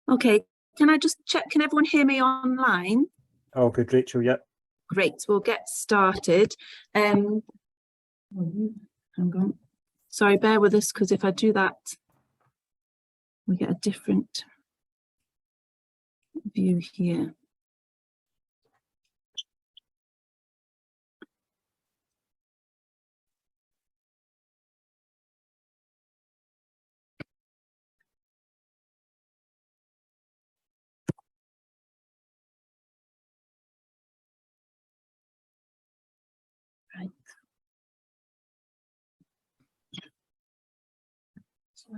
Okay, can I just check, can everyone hear me online? Oh, good, Rachel, yep. Great, we'll get started. Hang on. Sorry, bear with us, because if I do that, we get a different view here. Right.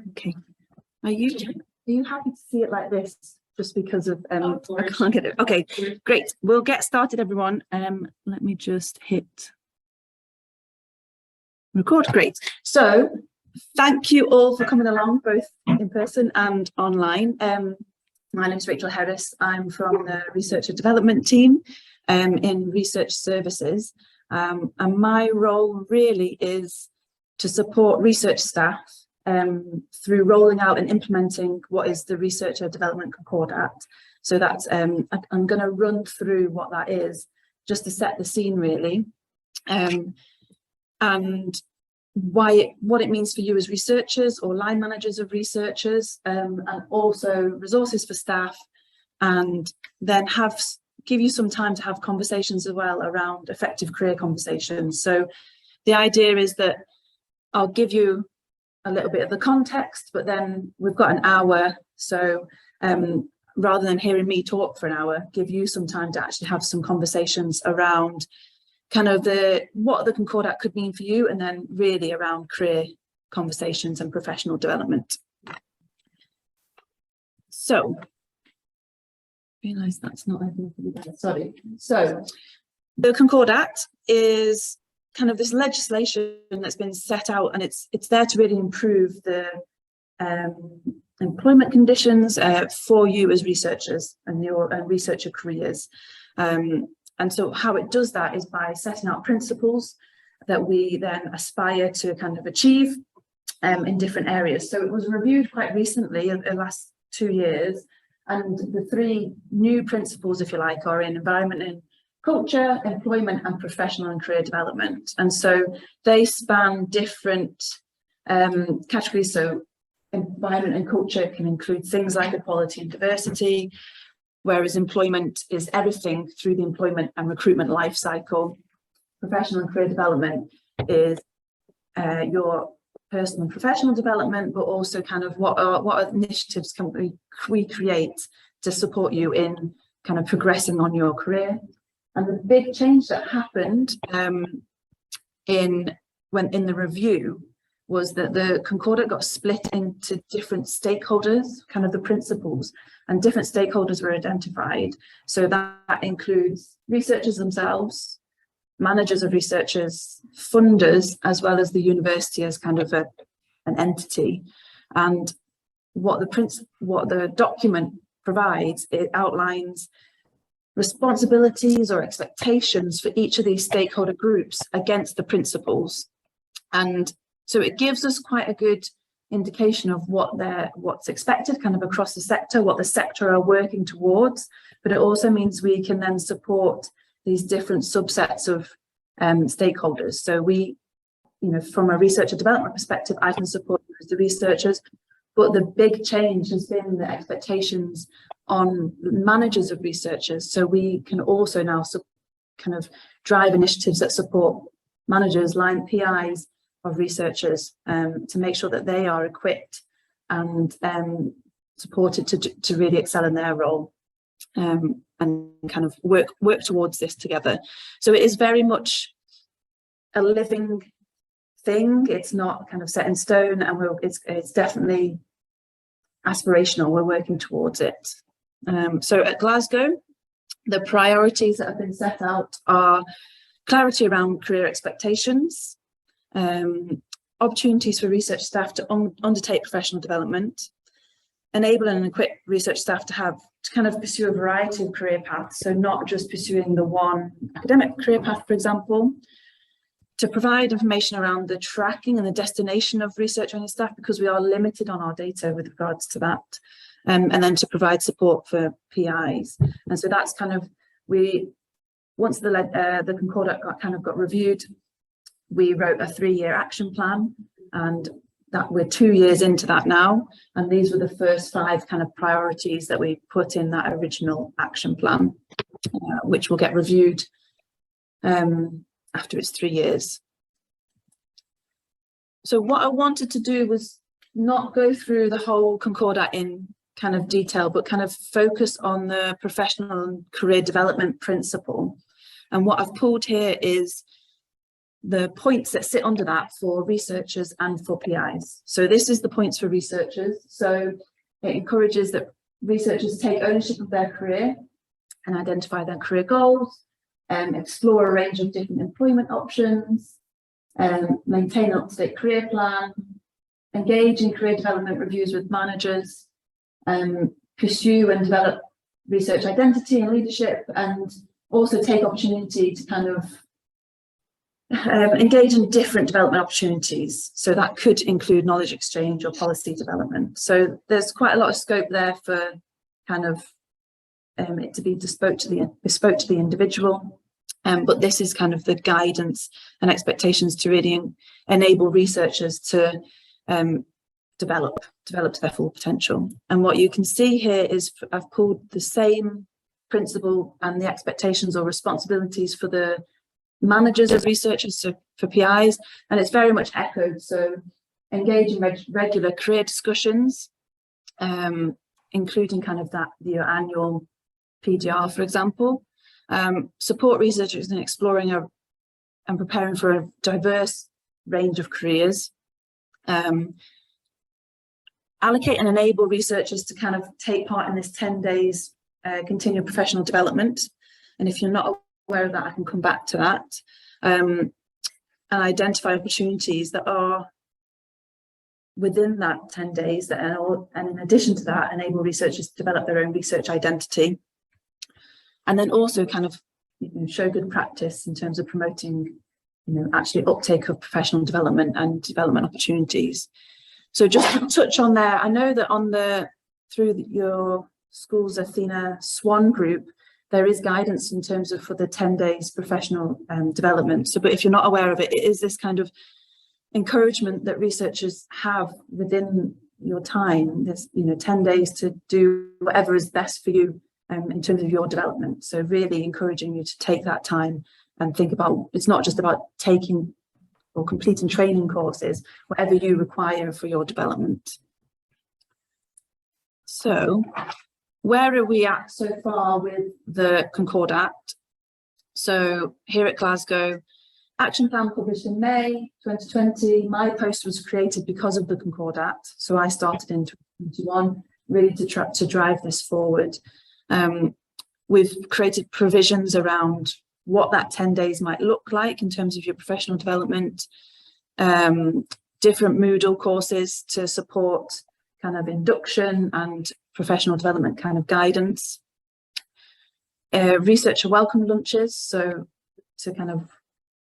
Okay. Are you happy to see it like this? Just because of I can't get it. Okay, great. We'll get started, everyone. Let me just hit record. Great. So thank you all for coming along, both in person and online. My name is Rachel Harris. I'm from the Research and Development team in Research Services. And my role really is to support research staff through rolling out and implementing what is the Research and Development Concordat. So that's, I'm going to run through what that is, just to set the scene really, and what it means for you as researchers or line managers of researchers, and also resources for staff, and then give you some time to have conversations as well around effective career conversations. So the idea is that I'll give you a little bit of the context, but then we've got an hour, so rather than hearing me talk for an hour, give you some time to actually have some conversations around kind of what the Concordat could mean for you, and then really around career conversations and professional development. So, realise that's not everything. Sorry. So, the Concordat is kind of this legislation that's been set out, and it's there to really improve the employment conditions for you as researchers and your researcher careers. And so how it does that is by setting out principles that we then aspire to kind of achieve in different areas. So it was reviewed quite recently in the last 2 years, and the 3 new principles, if you like, are in environment and culture, employment, and professional and career development. And so they span different categories. So environment and culture can include things like equality and diversity, whereas employment is everything through the employment and recruitment life cycle. Professional and career development is your personal and professional development, but also kind of what initiatives can we create to support you in kind of progressing on your career. And the big change that happened in the review was that the Concordat got split into different stakeholders, kind of the principles, and different stakeholders were identified. So that includes researchers themselves, managers of researchers, funders, as well as the university as kind of an entity. And what the document provides, it outlines responsibilities or expectations for each of these stakeholder groups against the principles. And so it gives us quite a good indication of what's expected kind of across the sector, what the sector are working towards, but it also means we can then support these different subsets of stakeholders. So we, from a research and development perspective, I can support you as the researchers, but the big change has been the expectations on managers of researchers. So we can also now kind of drive initiatives that support managers, line PIs of researchers, to make sure that they are equipped and supported to really excel in their role, and kind of work towards this together. So it is very much a living thing. It's not kind of set in stone, and it's definitely aspirational. We're working towards it. So at Glasgow, the priorities that have been set out are clarity around career expectations, opportunities for research staff to undertake professional development, enable and equip research staff to kind of pursue a variety of career paths, so not just pursuing the one academic career path, for example, to provide information around the tracking and the destination of research training staff, because we are limited on our data with regards to that, and then to provide support for PIs. And so that's kind of, once the Concordat got reviewed, we wrote a 3-year action plan, and that we're 2 years into that now. And these were the first 5 kind of priorities that we put in that original action plan, which will get reviewed after it's 3 years. So what I wanted to do was not go through the whole Concordat in kind of detail, but kind of focus on the professional and career development principle. And what I've pulled here is the points that sit under that for researchers and for PIs. So this is the points for researchers. So it encourages that researchers take ownership of their career and identify their career goals, and explore a range of different employment options, maintain an up-to-date career plan, engage in career development reviews with managers, pursue and develop research identity and leadership, and also take opportunity to kind of engage in different development opportunities. So that could include knowledge exchange or policy development. So there's quite a lot of scope there for kind of it to be bespoke to the individual. But this is kind of the guidance and expectations to really enable researchers to develop to their full potential. And what you can see here is I've pulled the same principle and the expectations or responsibilities for the managers as researchers, so for PIs, and it's very much echoed. So engage in regular career discussions, including kind of your annual PDR, for example. Support researchers in exploring and preparing for a diverse range of careers. Allocate and enable researchers to kind of take part in this 10 days continued professional development. And if you're not aware of that, I can come back to that. And identify opportunities that are within that 10 days, and in addition to that, enable researchers to develop their own research identity. And then also kind of show good practice in terms of promoting actually uptake of professional development and development opportunities. So just to touch on there, I know that through your school's Athena Swan group, there is guidance in terms of for the 10 days professional development. So, but if you're not aware of it, it is this kind of encouragement that researchers have within your time. There's 10 days to do whatever is best for you in terms of your development. So really encouraging you to take that time and think about, it's not just about taking or completing training courses, whatever you require for your development. So where are we at so far with the Concordat? So here at Glasgow, action plan published in May 2020. My post was created because of the Concordat. So I started in 2021, really to drive this forward. We've created provisions around what that 10 days might look like in terms of your professional development, different Moodle courses to support kind of induction and professional development kind of guidance, researcher welcome lunches, so to kind of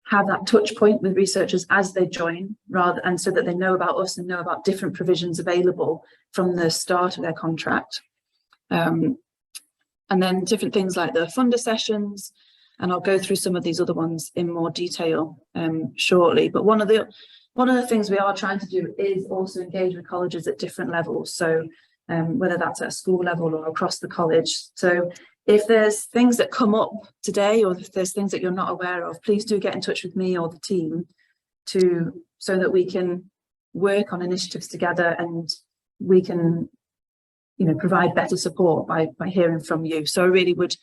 have that touch point with researchers as they join, and so that they know about us and know about different provisions available from the start of their contract. And then different things like the funder sessions, and I'll go through some of these other ones in more detail shortly. But one of the things we are trying to do is also engage with colleges at different levels. So whether that's at a school level or across the college. So if there's things that come up today, or if there's things that you're not aware of, please do get in touch with me or the team so that we can work on initiatives together, and we can provide better support by hearing from you. So I really would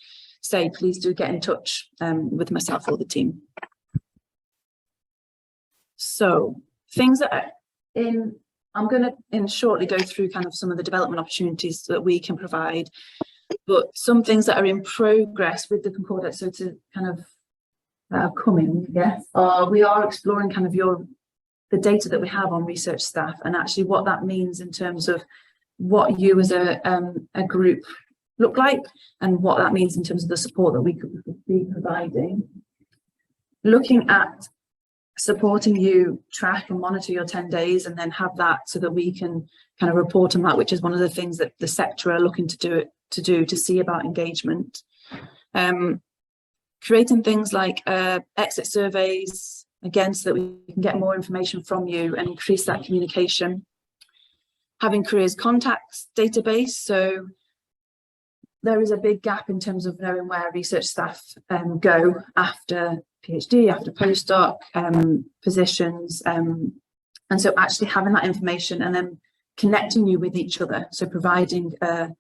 say, please do get in touch with myself or the team. So things that are I'm going to shortly go through kind of some of the development opportunities that we can provide, but some things that are in progress with the Concordat, so to kind of that are coming, yes, we are exploring kind of the data that we have on research staff, and actually what that means in terms of what you as a group look like, and what that means in terms of the support that we could be providing. Looking at supporting you track and monitor your 10 days and then have that so that we can kind of report on that, which is one of the things that the sector are looking to see about engagement. Creating things like exit surveys, again, so that we can get more information from you and increase that communication. Having careers contacts database, so there is a big gap in terms of knowing where research staff go after PhD, after postdoc positions, and so actually having that information and then connecting you with each other, so providing a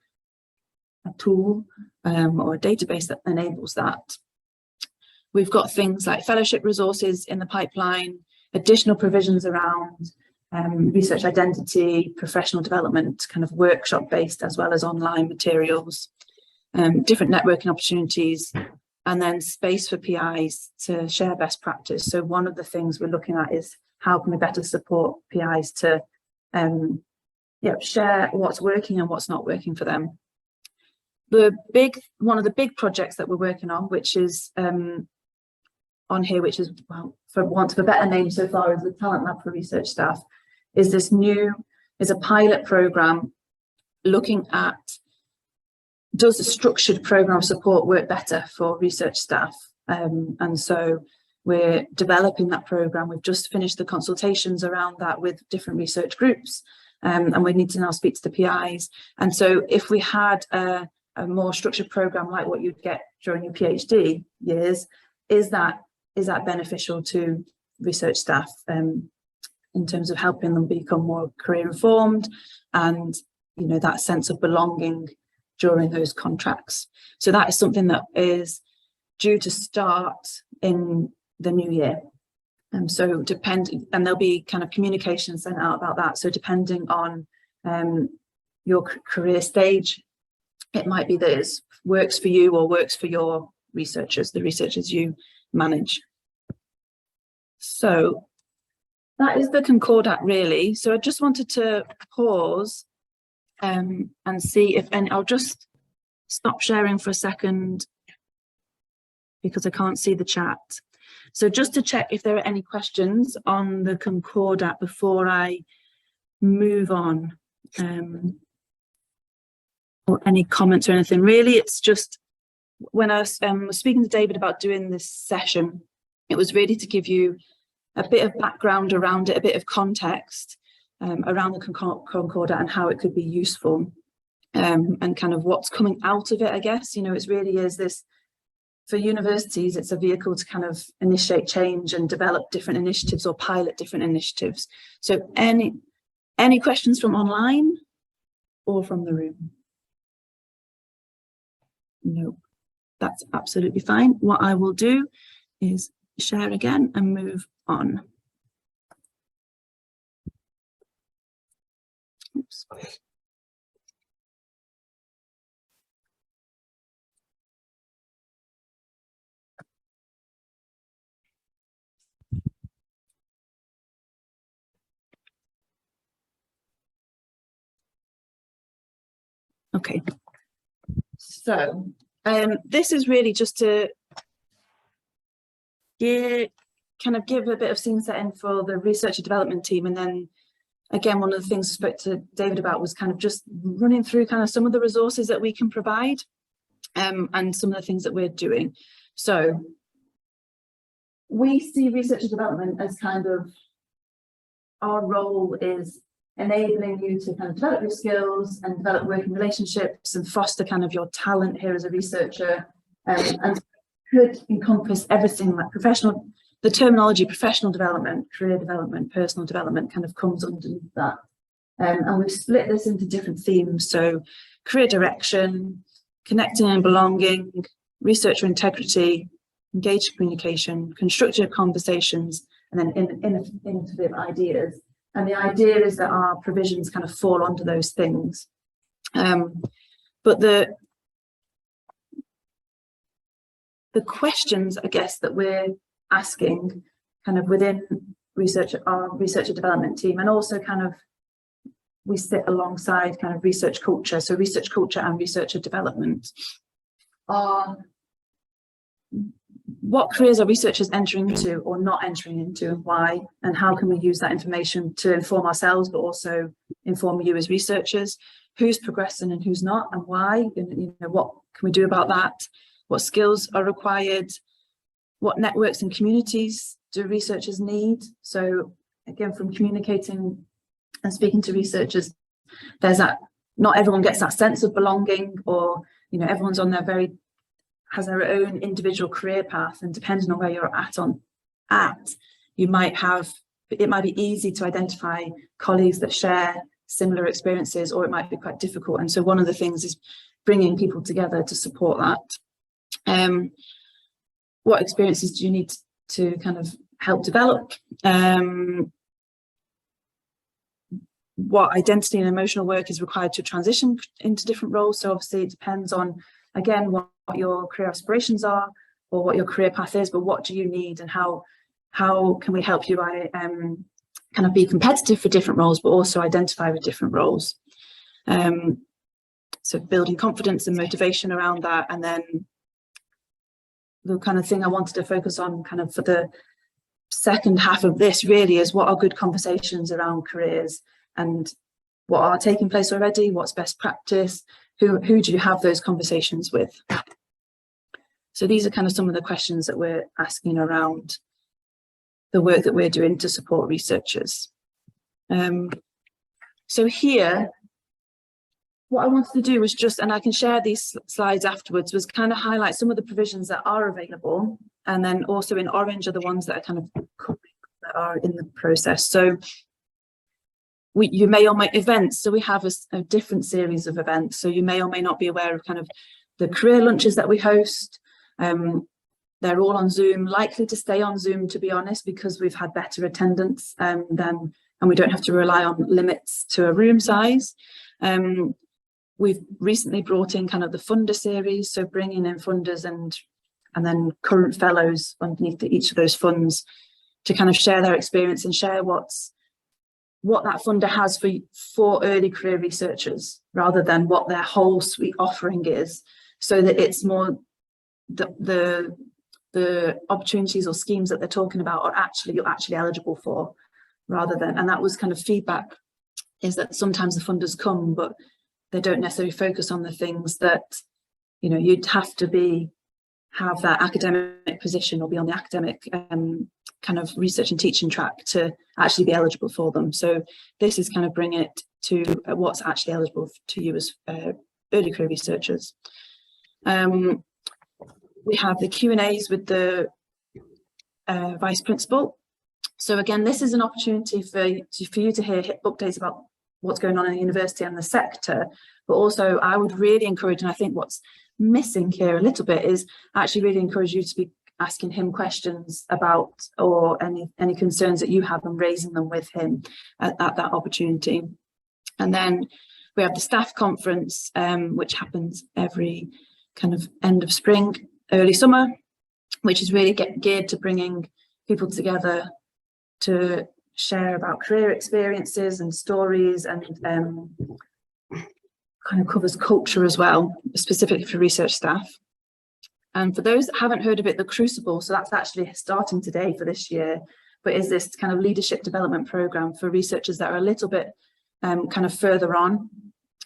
tool or a database that enables that. We've got things like fellowship resources in the pipeline, additional provisions around research identity, professional development, kind of workshop based as well as online materials, different networking opportunities, and then space for PIs to share best practice. So one of the things we're looking at is how can we better support PIs to share what's working and what's not working for them. One of the big projects that we're working on, which is on here, which is, well, for want of a better name so far, is the Talent Lab for Research Staff, is a pilot program looking at, does a structured program of support work better for research staff? And so we're developing that program. We've just finished the consultations around that with different research groups, and we need to now speak to the PIs. And so if we had a more structured program like what you'd get during your PhD years, is that beneficial to research staff in terms of helping them become more career informed and, you know, that sense of belonging during those contracts. So that is something that is due to start in the new year. And there'll be kind of communication sent out about that. So depending on your career stage, it might be that it works for you or works for your researchers, the researchers you manage. So that is the Concordat really. So I just wanted to pause and see if any, I'll just stop sharing for a second because I can't see the chat. So just to check if there are any questions on the Concordat before I move on, or any comments or anything. Really, it's just, when I was speaking to David about doing this session, it was really to give you a bit of background around it, a bit of context around the Concordat and how it could be useful, and kind of what's coming out of it, I guess. You know, it really is this, for universities, it's a vehicle to kind of initiate change and develop different initiatives or pilot different initiatives. So any questions from online or from the room? No, that's absolutely fine. What I will do is share again and move on. Oops. Okay, so this is really just to kind of give a bit of scene setting for the research and development team, and then again, one of the things I spoke to David about was kind of just running through kind of some of the resources that we can provide, and some of the things that we're doing. So we see research and development as kind of, our role is enabling you to kind of develop your skills and develop working relationships and foster kind of your talent here as a researcher, and could encompass everything like the terminology professional development, career development, personal development kind of comes underneath that. And we've split this into different themes. So career direction, connecting and belonging, researcher integrity, engaged communication, constructive conversations, and then innovative ideas. And the idea is that our provisions kind of fall onto those things. But the questions, I guess, that we're asking kind of within our research and development team, and also kind of we sit alongside kind of research culture. So research culture and researcher development are what careers are researchers entering into or not entering into, and why, and how can we use that information to inform ourselves, but also inform you as researchers? Who's progressing and who's not, and why? You know, what can we do about that? What skills are required? What networks and communities do researchers need? So again, from communicating and speaking to researchers, there's that, not everyone gets that sense of belonging, or, you know, everyone's on their has their own individual career path, and depending on where you're at, you might have, it might be easy to identify colleagues that share similar experiences, or it might be quite difficult. And so one of the things is bringing people together to support that. What experiences do you need to kind of help develop? What identity and emotional work is required to transition into different roles? So obviously it depends on, again, what your career aspirations are, or what your career path is, but what do you need, and how can we help you kind of be competitive for different roles, but also identify with different roles. So building confidence and motivation around that. And then the kind of thing I wanted to focus on kind of for the second half of this really is, what are good conversations around careers, and what are taking place already, what's best practice, who do you have those conversations with? So these are kind of some of the questions that we're asking around the work that we're doing to support researchers. So here, what I wanted to do was just, and I can share these slides afterwards, was kind of highlight some of the provisions that are available, and then also in orange are the ones that are kind of that are in the process. So you may or may events, so we have a different series of events, so you may or may not be aware of kind of the career lunches that we host. They're all on Zoom, likely to stay on Zoom, to be honest, because we've had better attendance and we don't have to rely on limits to a room size. We've recently brought in kind of the funder series, so bringing in funders and then current fellows underneath each of those funds to kind of share their experience and share what that funder has for early career researchers, rather than what their whole suite offering is, so that it's more the opportunities or schemes that they're talking about are you're actually eligible for, rather than, and that was kind of feedback, is that sometimes the funders come, but they don't necessarily focus on the things that, you know, you'd have to have that academic position or be on the academic kind of research and teaching track to actually be eligible for them. So this is kind of bringing it to what's actually eligible to you as early career researchers. We have the Q&As with the Vice Principal. So again, this is an opportunity for you to hear updates about what's going on in the university and the sector, but also I would really encourage, and I think what's missing here a little bit, is actually really encourage you to be asking him questions about, or any concerns that you have, and raising them with him at that opportunity. And then we have the staff conference, which happens every kind of end of spring, early summer, which is really geared to bringing people together to share about career experiences and stories, and kind of covers culture as well, specifically for research staff. And for those that haven't heard of it, the Crucible, so that's actually starting today for this year, but is this kind of leadership development program for researchers that are a little bit kind of further on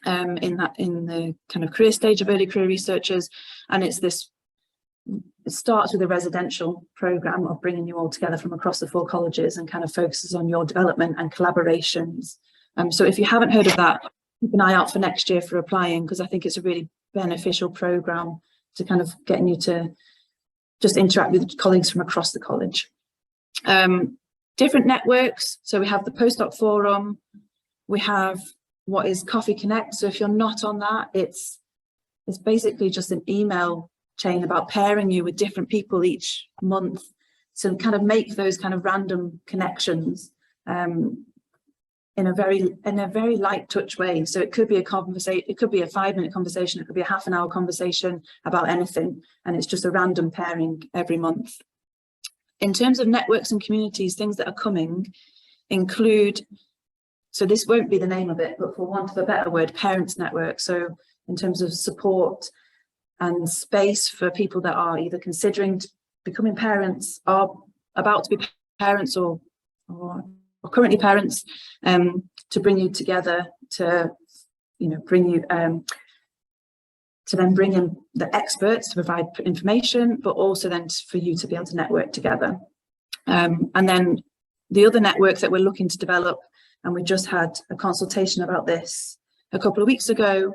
in the kind of career stage of early career researchers. And it starts with a residential program of bringing you all together from across the 4 colleges, and kind of focuses on your development and collaborations. So if you haven't heard of that, keep an eye out for next year for applying, because I think it's a really beneficial program to kind of getting you to just interact with colleagues from across the college. Different networks, so we have the postdoc forum, we have what is Coffee Connect. So if you're not on that, it's basically just an email chain about pairing you with different people each month to kind of make those kind of random connections in a very light touch way. So it could be a conversation, it could be a 5-minute conversation, it could be a half an hour conversation about anything, and it's just a random pairing every month. In terms of networks and communities, things that are coming include, so this won't be the name of it, but for want of a better word, Parents Network. So in terms of support and space for people that are either considering becoming parents, are about to be parents, or currently parents, to bring you together, to bring you to then bring in the experts to provide information, but also then for you to be able to network together. And then the other networks that we're looking to develop, and we just had a consultation about this a couple of weeks ago,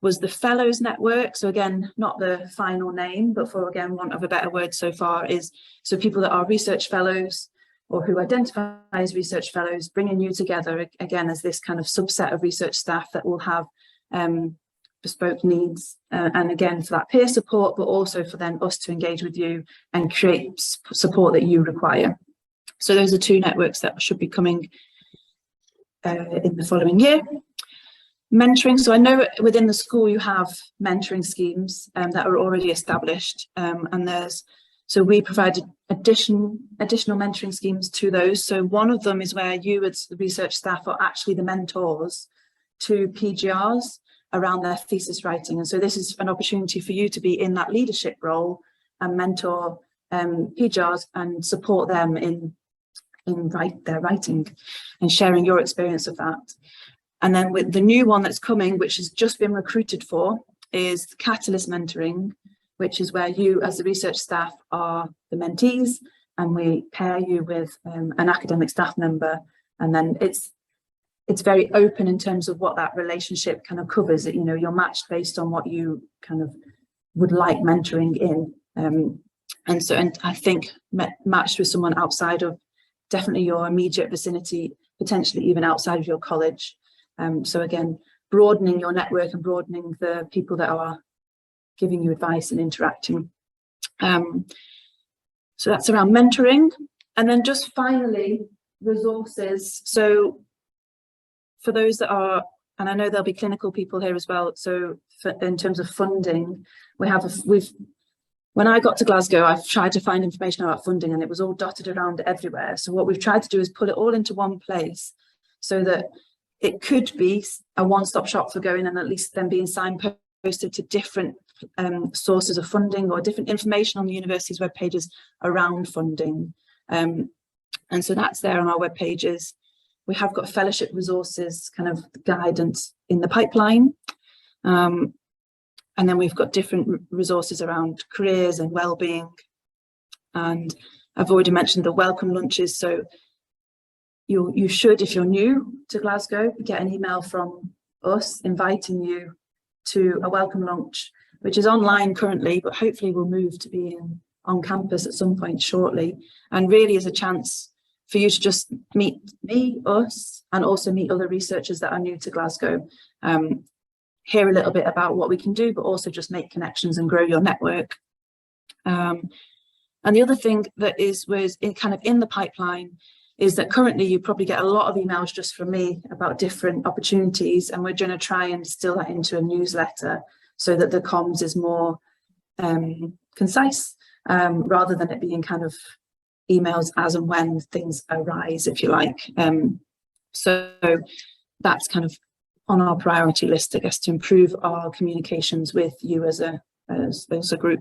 was the Fellows Network. So again, not the final name, but for, again, want of a better word so far, is so people that are research fellows or who identify as research fellows, bringing you together again as this kind of subset of research staff that will have bespoke needs, and again for that peer support, but also for then us to engage with you and create support that you require. So those are two networks that should be coming in the following year. Mentoring, so I know within the school you have mentoring schemes that are already established, and so we provided additional mentoring schemes to those. So one of them is where you as the research staff are actually the mentors to PGRs around their thesis writing, and so this is an opportunity for you to be in that leadership role and mentor PGRs and support them in their writing and sharing your experience of that. And then with the new one that's coming, which has just been recruited for, is Catalyst Mentoring, which is where you as the research staff are the mentees, and we pair you with an academic staff member, and then it's very open in terms of what that relationship kind of covers. You're matched based on what you kind of would like mentoring in, and I think matched with someone outside of definitely your immediate vicinity, potentially even outside of your college. So again, broadening your network and broadening the people that are giving you advice and interacting. So that's around mentoring. And then just finally, resources. So for those that are, and I know there'll be clinical people here as well, so in terms of funding, when I got to Glasgow, I've tried to find information about funding and it was all dotted around everywhere. So what we've tried to do is put it all into one place so that it could be a one-stop shop for going and at least then being signposted to different sources of funding or different information on the university's web pages around funding. And so that's there on our web pages. We have got fellowship resources, kind of guidance in the pipeline. And then we've got different resources around careers and wellbeing. And I've already mentioned the welcome lunches. So you should, if you're new to Glasgow, get an email from us inviting you to a welcome lunch, which is online currently, but hopefully will move to being on campus at some point shortly. And really is a chance for you to just meet us, and also meet other researchers that are new to Glasgow. Hear a little bit about what we can do, but also just make connections and grow your network. And the other thing that was in the pipeline is that currently you probably get a lot of emails just from me about different opportunities, and we're going to try and distill that into a newsletter so that the comms is more concise, rather than it being kind of emails as and when things arise, if you like. So that's kind of on our priority list, I guess, to improve our communications with you as a group.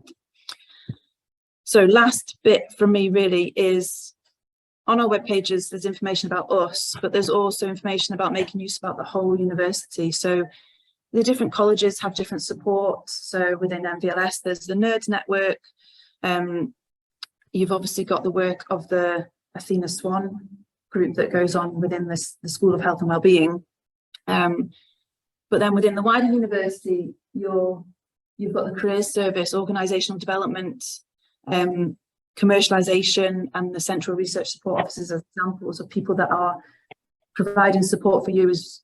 So last bit from me really is, on our web pages, there's information about us, but there's also information about making use about the whole university. So the different colleges have different support. So within MVLS, there's the Nerds Network. You've obviously got the work of the Athena Swan group that goes on within the School of Health and Wellbeing. But then within the wider university, you've got the careers service, organisational development, commercialisation, and the central research support offices as examples of people that are providing support for you as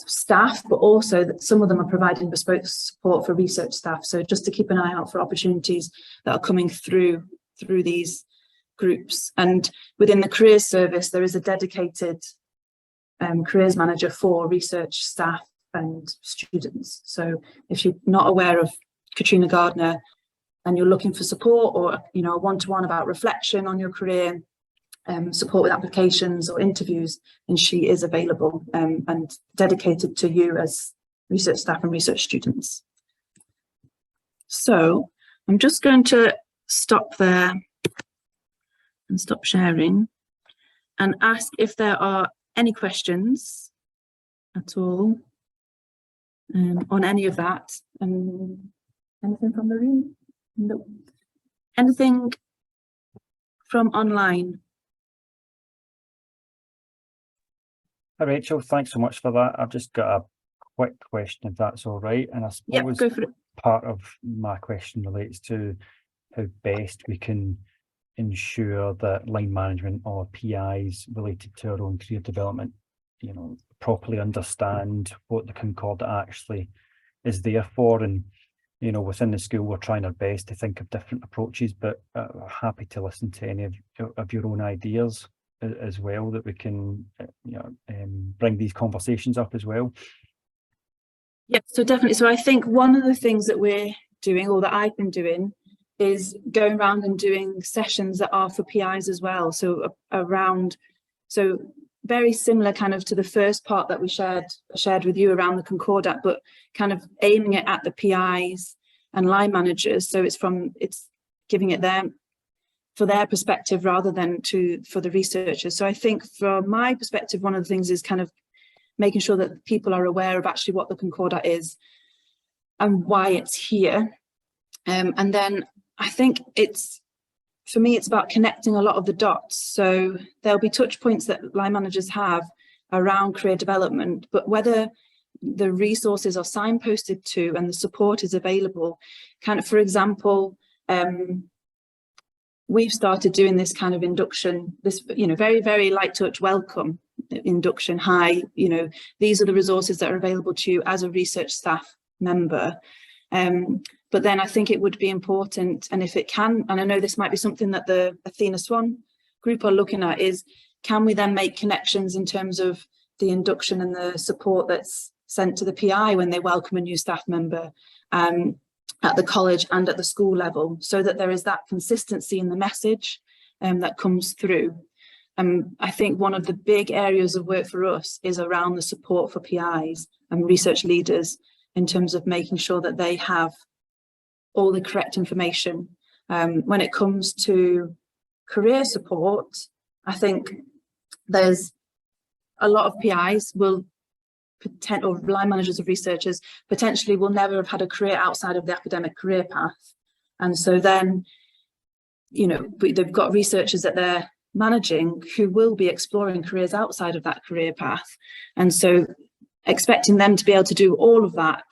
staff, but also that some of them are providing bespoke support for research staff. So just to keep an eye out for opportunities that are coming through these groups. And within the careers service, there is a dedicated careers manager for research staff and students. So if you're not aware of Katrina Gardner and you're looking for support, or a one-to-one about reflection on your career, support with applications or interviews, then she is available and dedicated to you as research staff and research students. So I'm just going to stop there and stop sharing and ask if there are any questions at all on any of that. Anything from the room? No. Anything from online? Hi Rachel, thanks so much for that. I've just got a quick question, if that's all right. And I suppose Go for it. part of my question relates to how best we can ensure that line management or PIs related to our own career development, properly understand what the Concordat actually is there for. And, within the school, we're trying our best to think of different approaches, but we're happy to listen to any of your own ideas as well, that we can, bring these conversations up as well. Yeah, so definitely. So I think one of the things that we're doing, or that I've been doing, is going around and doing sessions that are for PIs as well. So so very similar kind of to the first part that we shared with you around the Concordat, but kind of aiming it at the PIs and line managers. So it's giving it them for their perspective rather than for the researchers. So I think from my perspective, one of the things is kind of making sure that people are aware of actually what the Concordat is and why it's here. And then I think for me, it's about connecting a lot of the dots. So there'll be touch points that line managers have around career development, but whether the resources are signposted to and the support is available, kind of, for example, we've started doing this kind of induction, this, very, very light touch welcome induction. Hi, these are the resources that are available to you as a research staff member. But then I think it would be important, and if it can, and I know this might be something that the Athena Swan group are looking at, is can we then make connections in terms of the induction and the support that's sent to the PI when they welcome a new staff member at the college and at the school level, so that there is that consistency in the message that comes through. I think one of the big areas of work for us is around the support for PIs and research leaders in terms of making sure that they have all the correct information. When it comes to career support, I think there's a lot of PIs or line managers of researchers potentially will never have had a career outside of the academic career path. And so then, they've got researchers that they're managing who will be exploring careers outside of that career path. And so expecting them to be able to do all of that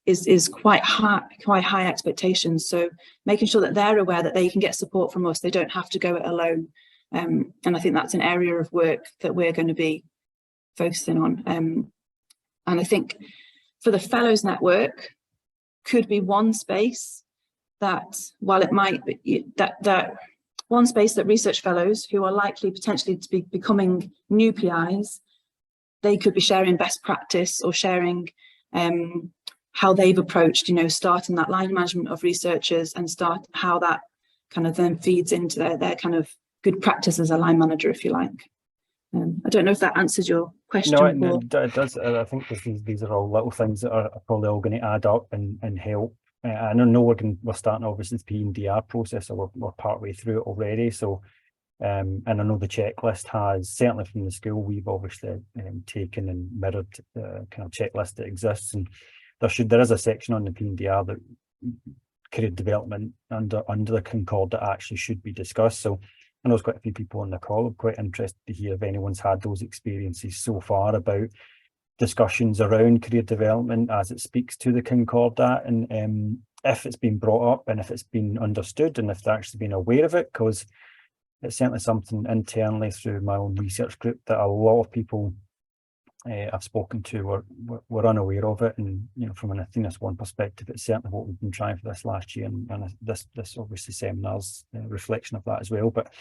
is quite high expectations. So making sure that they're aware that they can get support from us, they don't have to go it alone. And I think that's an area of work that we're going to be focusing on. And I think for the Fellows Network could be one space that, while it might be that one space that research fellows who are likely potentially to be becoming new PIs, they could be sharing best practice or sharing how they've approached, starting that line management of researchers, and start how that kind of then feeds into their kind of good practice as a line manager, if you like. I don't know if that answers your question. No, it does. I think these are all little things that are probably all going to add up and help. I know we're starting obviously the PDR process, so we're partway through it already. So, and I know the checklist has, certainly from the school, we've obviously taken and mirrored the kind of checklist that exists, and there is a section on the PDR that career development under the Concordat actually should be discussed. So I know there's quite a few people on the call. I'm quite interested to hear if anyone's had those experiences so far about discussions around career development as it speaks to the Concordat, and if it's been brought up and if it's been understood and if they're actually been aware of it, because it's certainly something internally through my own research group that a lot of people I've spoken to were unaware of it. And from an Athena Swan perspective, it's certainly what we've been trying for this last year, and this obviously seminar's reflection of that as well. But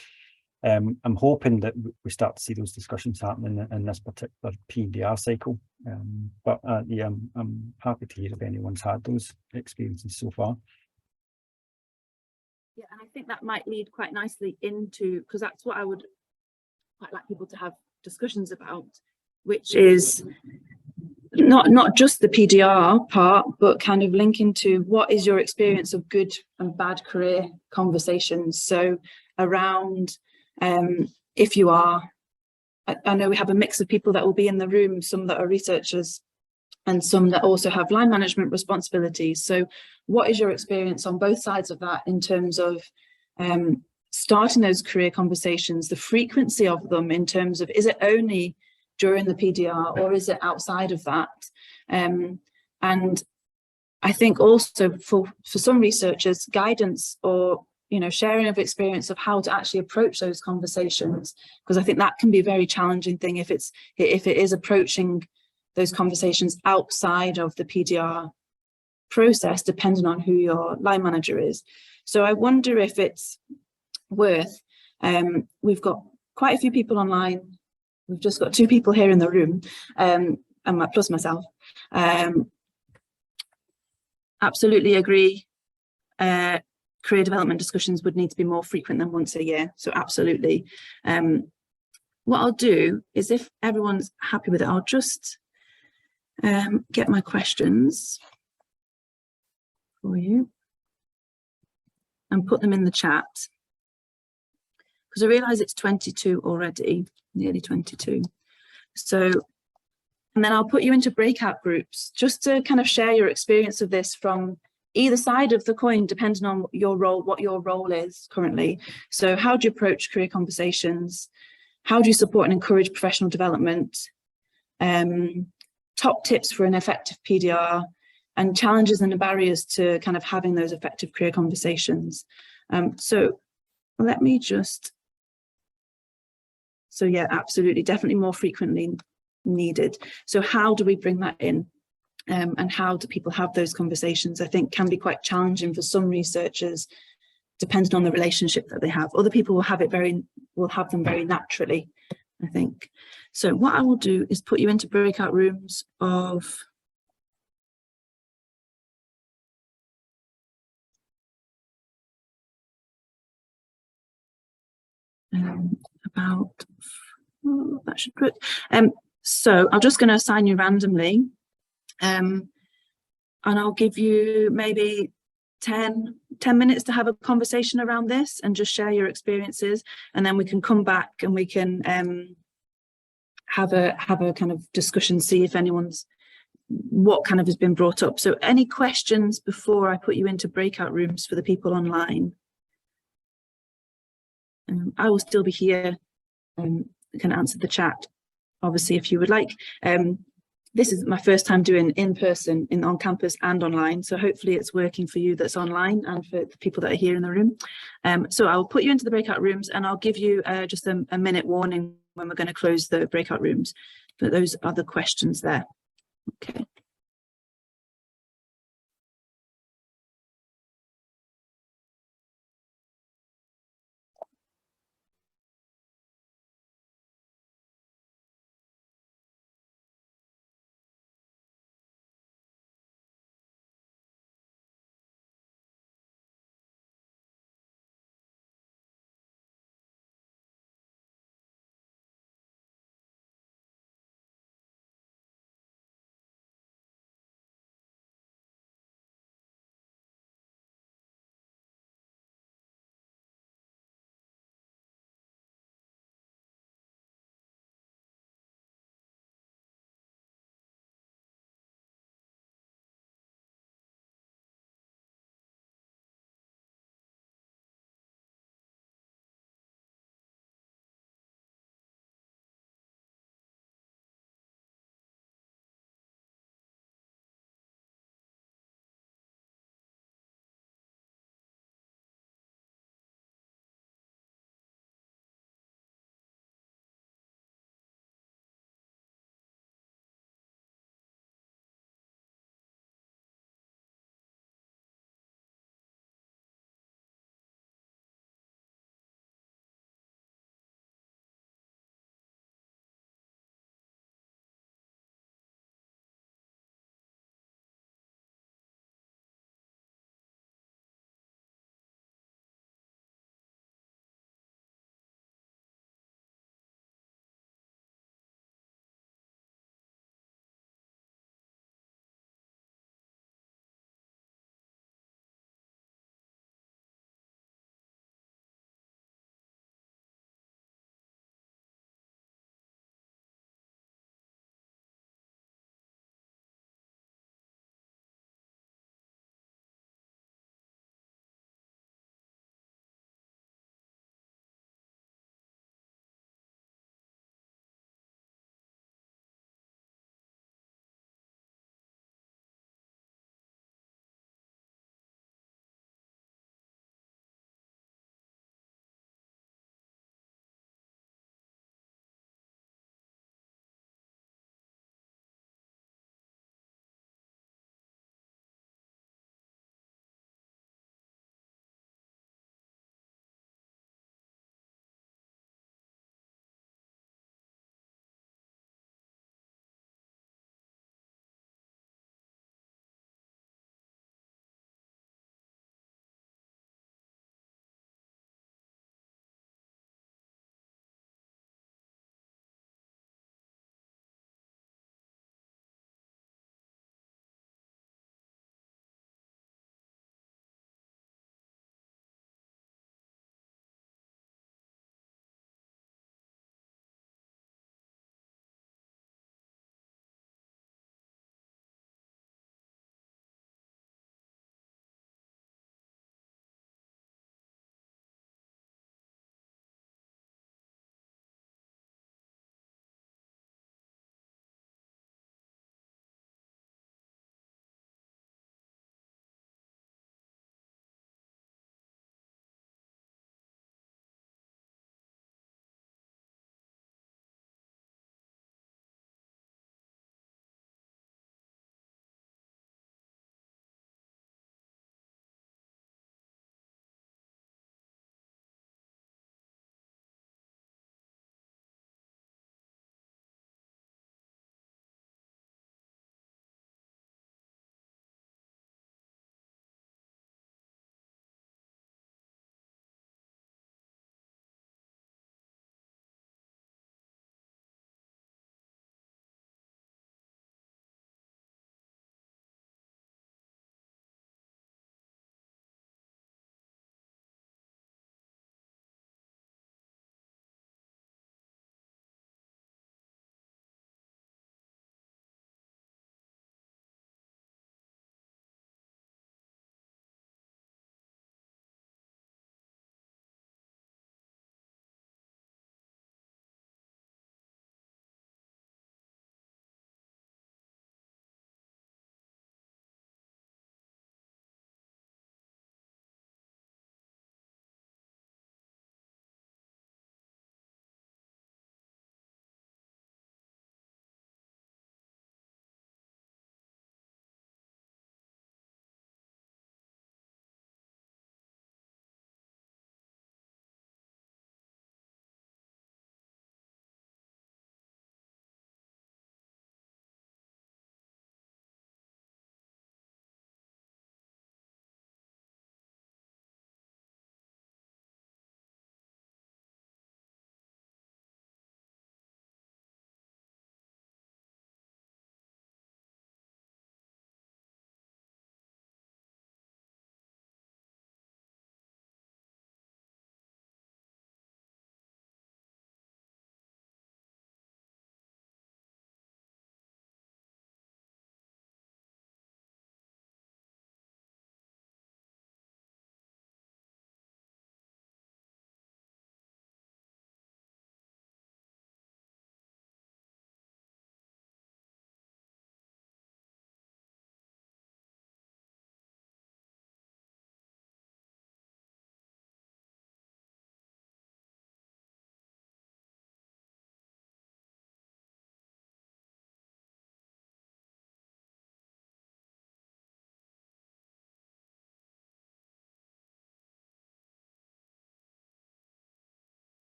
I'm hoping that we start to see those discussions happening in this particular PDR cycle. But I'm happy to hear if anyone's had those experiences so far. Yeah, and I think that might lead quite nicely into, because that's what I would quite like people to have discussions about, which is not just the PDR part, but kind of linking to what is your experience of good and bad career conversations. So around If you are, I know we have a mix of people that will be in the room, some that are researchers and some that also have line management responsibilities. So what is your experience on both sides of that in terms of starting those career conversations, the frequency of them in terms of, is it only during the PDR or is it outside of that? And I think also for some researchers, guidance or sharing of experience of how to actually approach those conversations, because I think that can be a very challenging thing if it is approaching those conversations outside of the PDR process, depending on who your line manager is. So I wonder if it's worth, we've got quite a few people online. We've just got 2 people here in the room, and plus myself. Absolutely agree. Career development discussions would need to be more frequent than once a year. So absolutely. What I'll do is, if everyone's happy with it, I'll just get my questions for you and put them in the chat, because I realise it's 22 already, nearly 22. So, and then I'll put you into breakout groups just to kind of share your experience of this from either side of the coin, depending on your role, what your role is currently. So how do you approach career conversations? How do you support and encourage professional development? Top tips for an effective PDR, and challenges and the barriers to kind of having those effective career conversations. So let me just, so yeah, absolutely, definitely more frequently needed. So how do we bring that in? And how do people have those conversations? I think can be quite challenging for some researchers, depending on the relationship that they have. Other people will have them very naturally, I think. So what I will do is put you into breakout rooms of about, that should put, so I'm just going to assign you randomly, and I'll give you maybe 10 minutes to have a conversation around this and just share your experiences, and then we can come back and we can have a kind of discussion, see if what kind of has been brought up. So any questions before I put you into breakout rooms for the people online? I will still be here, can answer the chat, obviously, if you would like. This is my first time doing in-person, on campus and online, so hopefully it's working for you that's online and for the people that are here in the room. So I'll put you into the breakout rooms, and I'll give you just a minute warning when we're going to close the breakout rooms. But those are the questions there. Okay.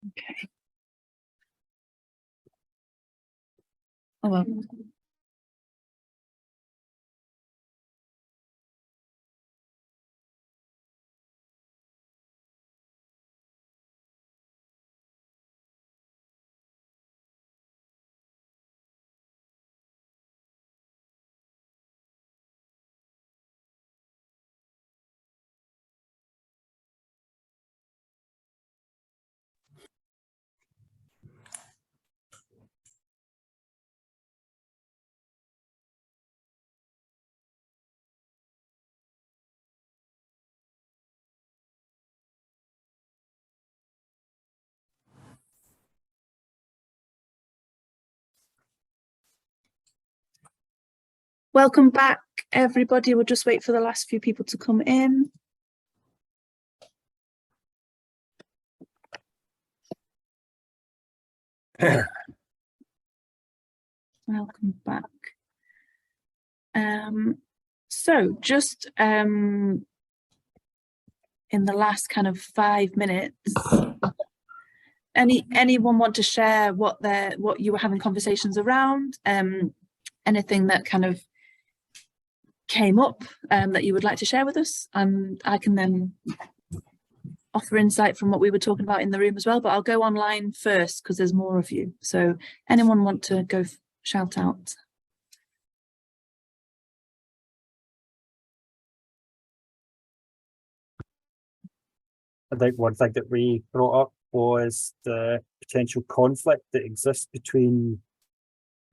Okay. Oh, well. Welcome back, everybody. We'll just wait for the last few people to come in. Welcome back. So just in the last kind of 5 minutes, anyone want to share what you were having conversations around? Anything that kind of came up that you would like to share with us? And I can then offer insight from what we were talking about in the room as well, but I'll go online first because there's more of you. So anyone want to go shout out? I think one thing that we brought up was the potential conflict that exists between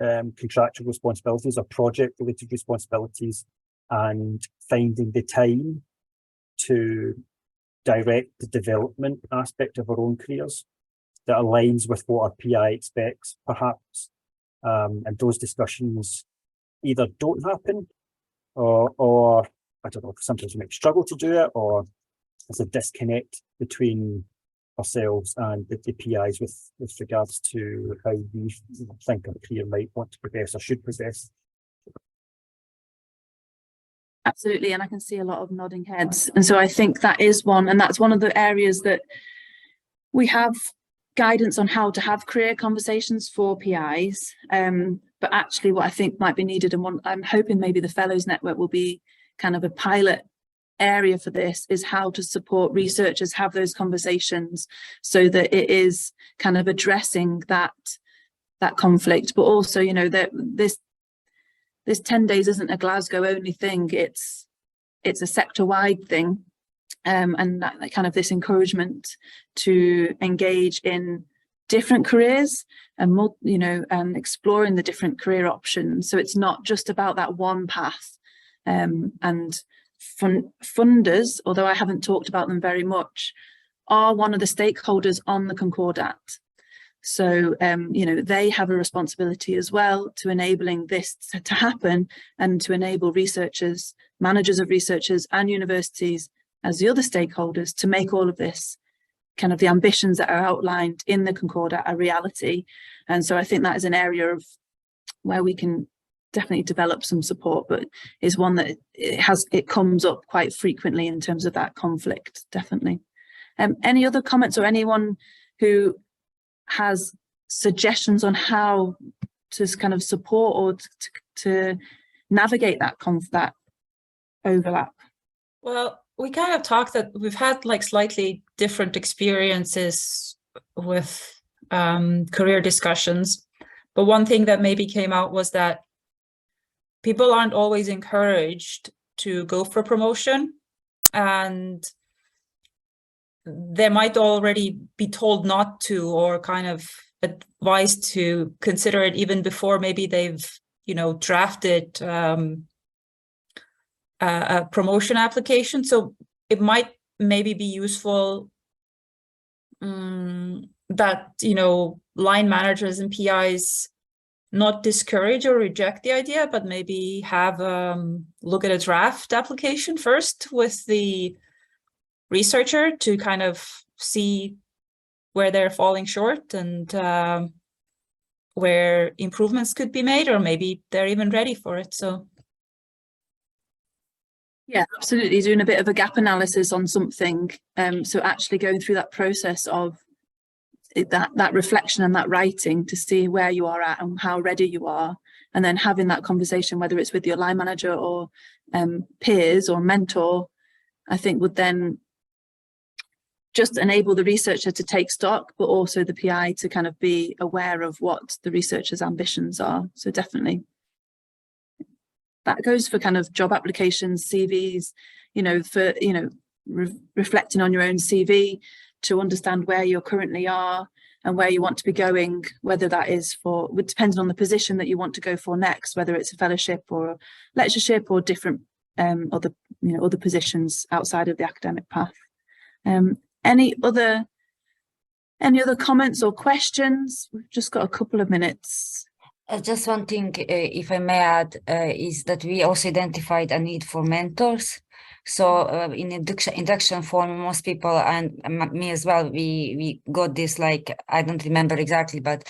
contractual responsibilities or project-related responsibilities and finding the time to direct the development aspect of our own careers that aligns with what our PI expects, perhaps. And those discussions either don't happen or I don't know, sometimes we might struggle to do it, or there's a disconnect between ourselves and the PIs with regards to how we think a career might want to progress or should progress. Absolutely, and I can see a lot of nodding heads. And so I think that is one, and that's one of the areas that we have guidance on how to have career conversations for PIs. But actually what I think might be needed, and one I'm hoping maybe the Fellows Network will be kind of a pilot area for this, is how to support researchers have those conversations so that it is kind of addressing that conflict, but also, you know, that this 10 days isn't a Glasgow only thing, it's a sector-wide thing, and that kind of this encouragement to engage in different careers and, you know, and exploring the different career options. So it's not just about that one path. And funders, although I haven't talked about them very much, are one of the stakeholders on the Concordat. So, you know, they have a responsibility as well to enabling this to happen and to enable researchers, managers of researchers and universities as the other stakeholders to make all of this kind of the ambitions that are outlined in the Concordat a reality. And so I think that is an area of where we can definitely develop some support, but is one that it comes up quite frequently in terms of that conflict, definitely. Any other comments or anyone who has suggestions on how to kind of support or to navigate that overlap? Well, we kind of talked that we've had like slightly different experiences with career discussions, but one thing that maybe came out was that people aren't always encouraged to go for promotion, and they might already be told not to, or kind of advised to consider it even before maybe they've, you know, drafted a promotion application. So it might maybe be useful that, you know, line managers and PIs not discourage or reject the idea, but maybe have look at a draft application first with the researcher to kind of see where they're falling short and where improvements could be made, or maybe they're even ready for it. So yeah, absolutely, doing a bit of a gap analysis on something. So actually going through that process of, that reflection and that writing to see where you are at and how ready you are, and then having that conversation, whether it's with your line manager or peers or mentor, I think would then just enable the researcher to take stock, but also the PI to kind of be aware of what the researcher's ambitions are. So definitely that goes for kind of job applications, CVs, you know, for, you know, reflecting on your own CV to understand where you currently are and where you want to be going, whether that is for, it depends on the position that you want to go for next, whether it's a fellowship or a lectureship or different other, you know, other positions outside of the academic path. Any other comments or questions? We've just got a couple of minutes. Just one thing, if I may add, is that we also identified a need for mentors. So in induction form, most people, and me as well, we got this, like, I don't remember exactly, but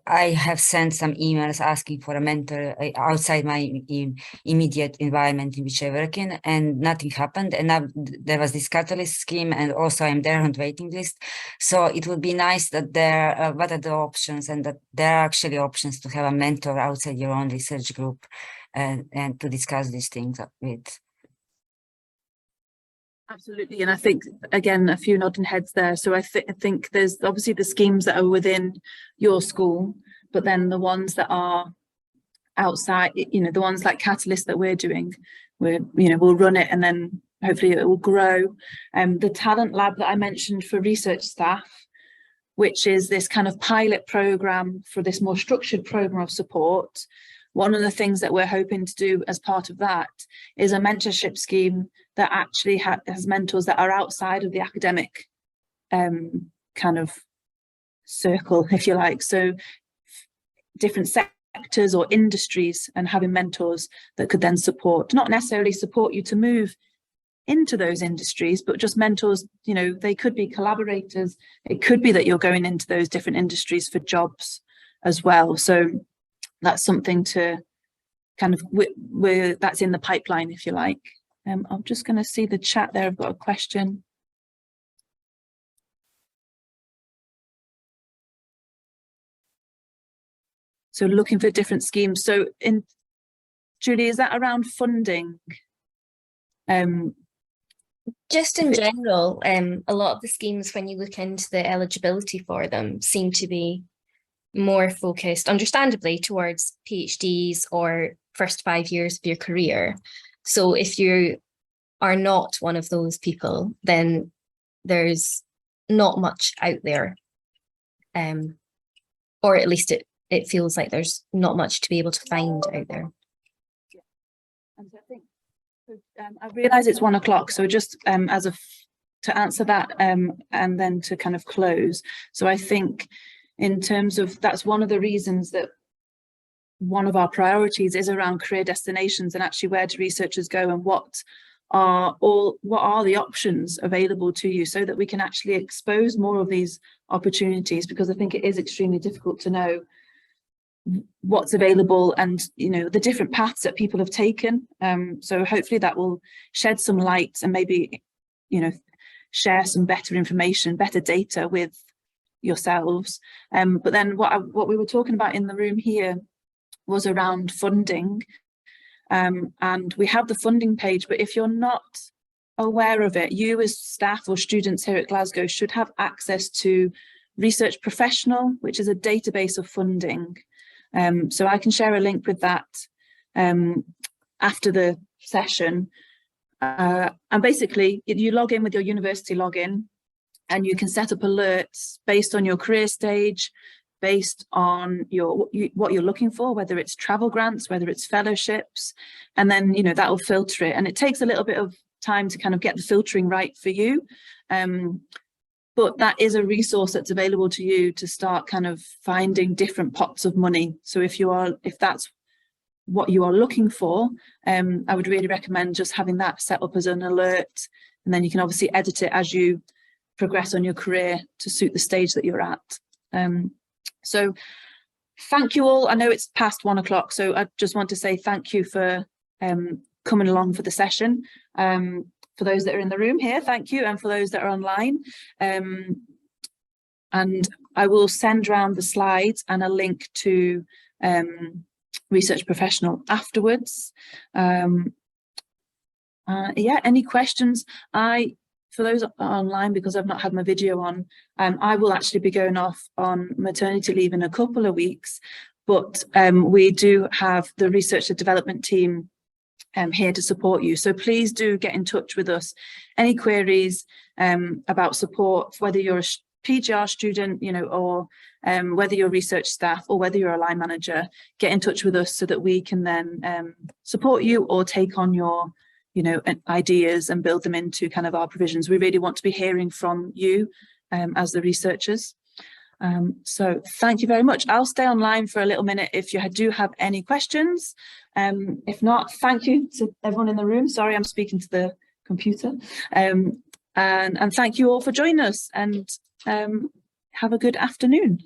I have sent some emails asking for a mentor outside my immediate environment in which I work in, and nothing happened. And now there was this catalyst scheme, and also I'm there on the waiting list. So it would be nice that there, what are the options, and that there are actually options to have a mentor outside your own research group, and to discuss these things with. Absolutely, and I think, again, a few nodding heads there. So I think there's obviously the schemes that are within your school, but then the ones that are outside, you know, the ones like Catalyst that we're doing, we'll run it and then hopefully it will grow. The talent lab that I mentioned for research staff, which is this kind of pilot program for this more structured program of support. One of the things that we're hoping to do as part of that is a mentorship scheme that actually has mentors that are outside of the academic kind of circle, if you like. So different sectors or industries, and having mentors that could then support, not necessarily support you to move into those industries, but just mentors, you know, they could be collaborators. It could be that you're going into those different industries for jobs as well. So that's something to kind of, that's in the pipeline, if you like. I'm just going to see the chat there. I've got a question. So looking for different schemes. So Julie, is that around funding? Just in general, a lot of the schemes, when you look into the eligibility for them, seem to be more focused, understandably, towards PhDs or first 5 years of your career. So if you are not one of those people, then there's not much out there, or at least it feels like there's not much to be able to find out there. Yeah. And I think I realise it's 1 o'clock, so just to answer that and then to kind of close. So I think in terms of, that's one of the reasons that one of our priorities is around career destinations, and actually where do researchers go and what are the options available to you, so that we can actually expose more of these opportunities, because I think it is extremely difficult to know what's available and, you know, the different paths that people have taken. So hopefully that will shed some light and maybe, you know, share some better information, better data with yourselves. But then what we were talking about in the room here was around funding, and we have the funding page, but if you're not aware of it, you as staff or students here at Glasgow should have access to Research Professional, which is a database of funding. So I can share a link with that after the session, and basically you log in with your university login, and you can set up alerts based on your career stage, based on what you're looking for, whether it's travel grants, whether it's fellowships, and then, you know, that will filter it. And it takes a little bit of time to kind of get the filtering right for you. But that is a resource that's available to you to start kind of finding different pots of money. So if that's what you are looking for, I would really recommend just having that set up as an alert, and then you can obviously edit it as you progress on your career to suit the stage that you're at. So thank you all. I know it's past 1 o'clock, so I just want to say thank you for coming along for the session. For those that are in the room here, thank you, and for those that are online, And I will send around the slides and a link to Research Professional afterwards. Yeah, any questions? For those online, because I've not had my video on, I will actually be going off on maternity leave in a couple of weeks, but we do have the research and development team here to support you. So please do get in touch with us. Any queries about support, whether you're a PGR student, you know, or whether you're research staff or whether you're a line manager, get in touch with us so that we can then support you or take on your, you know, ideas and build them into kind of our provisions. We really want to be hearing from you as the researchers. So thank you very much. I'll stay online for a little minute if you do have any questions. If not, thank you to everyone in the room. Sorry, I'm speaking to the computer. And thank you all for joining us, and have a good afternoon.